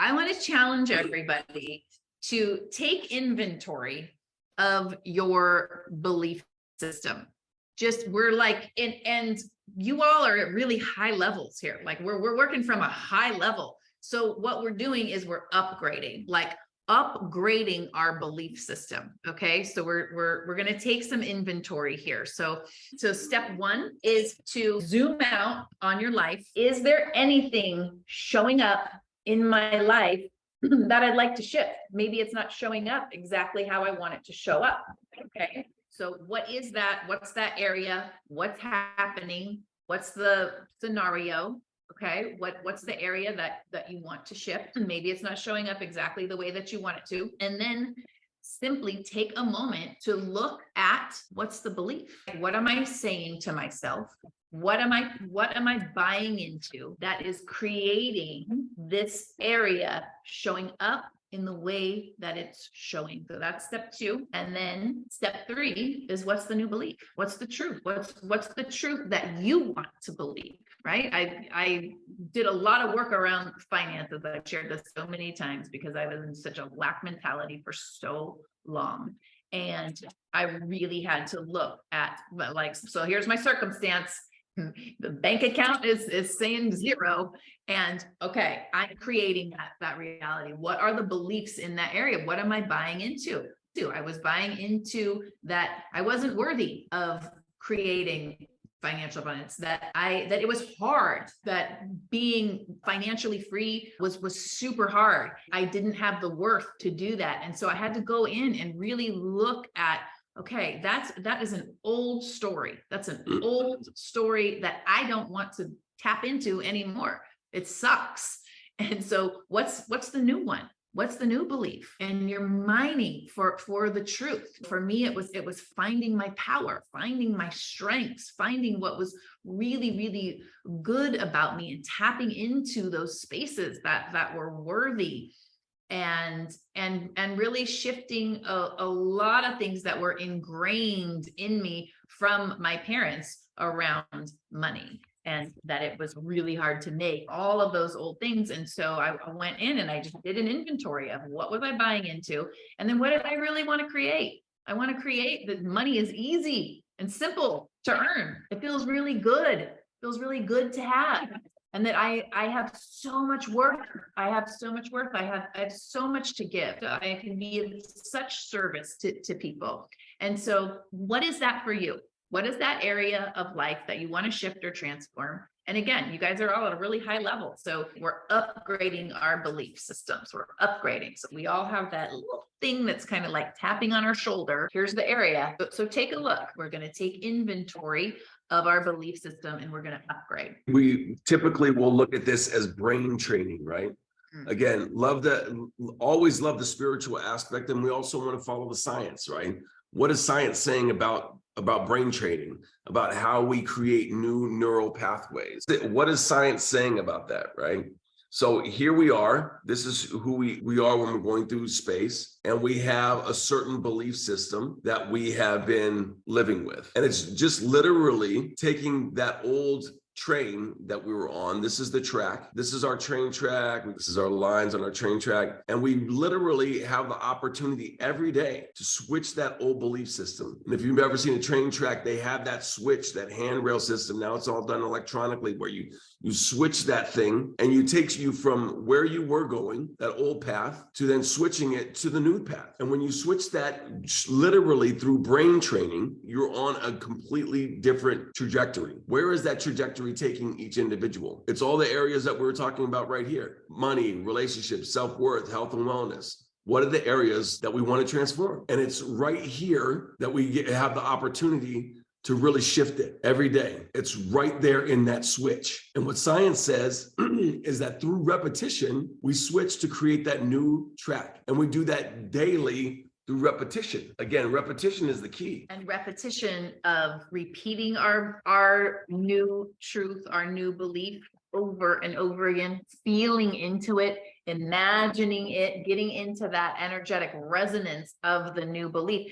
I want to challenge everybody to take inventory of your belief system. Just we're like, and you all are at really high levels here. Like we're working from a high level. So what we're doing is we're upgrading, like upgrading our belief system. Okay. So we're going to take some inventory here. So step one is to zoom out on your life. Is there anything showing up in my life that I'd like to shift? Maybe it's not showing up exactly how I want it to show up. Okay. So what is that? What's that area? What's happening? What's the scenario? Okay. What's the area that you want to shift? Maybe it's not showing up exactly the way that you want it to. And then simply take a moment to look at what's the belief. What am I saying to myself? What am I buying into that is creating this area showing up in the way that it's showing? So that's step two. And then step three is what's the new belief? What's the truth? What's the truth that you want to believe? Right? I did a lot of work around finances. I've shared this so many times because I was in such a lack mentality for so long. And I really had to look at, like, so here's my circumstance. The bank account is saying zero. And okay, I'm creating that reality. What are the beliefs in that area? What am I buying into? I was buying into that I wasn't worthy of creating financial abundance, that it was hard, that being financially free was super hard. I didn't have the worth to do that. And so I had to go in and really look at, okay, that is an old story. That's an old story that I don't want to tap into anymore. It sucks. And so what's the new one? What's the new belief? And you're mining for the truth. For me, it was finding my power, finding my strengths, finding what was really, really good about me and tapping into those spaces that were worthy. And really shifting a lot of things that were ingrained in me from my parents around money, and that it was really hard to make all of those old things. And so I went in and I just did an inventory of what was I buying into, and then what did I really want to create? I want to create that money is easy and simple to earn. It feels really good. It feels really good to have. And that I have so much worth. I have so much worth. I have so much to give. I can be of such service to people. And so what is that for you? What is that area of life that you want to shift or transform? And again, you guys are all at a really high level. So we're upgrading our belief systems. We're upgrading. So we all have that little thing that's kind of like tapping on our shoulder. Here's the area. So take a look. We're going to take inventory of our belief system and we're going to upgrade. We typically will look at this as brain training, right? Again, always love the spiritual aspect, and we also want to follow the science, right? What is science saying about brain training, about how we create new neural pathways? What is science saying about that, right? So here we are. This is who we are when we're going through space, and we have a certain belief system that we have been living with. And it's just literally taking that old train that we were on. This is the track. This is our train track. This is our lines on our train track. And we literally have the opportunity every day to switch that old belief system. And if you've ever seen a train track, they have that switch, that handrail system. Now it's all done electronically, where you switch that thing and it takes you from where you were going, that old path, to then switching it to the new path. And when you switch that literally through brain training, you're on a completely different trajectory. Where is that trajectory taking each individual? It's all the areas that we were talking about right here: money, relationships, self-worth, health and wellness. What are the areas that we want to transform? And it's right here that we have the opportunity to really shift it every day. It's right there in that switch. And what science says is that through repetition, we switch to create that new track. And we do that daily through repetition. Again, repetition is the key. And repetition of repeating our new truth, our new belief over and over again, feeling into it, imagining it, getting into that energetic resonance of the new belief.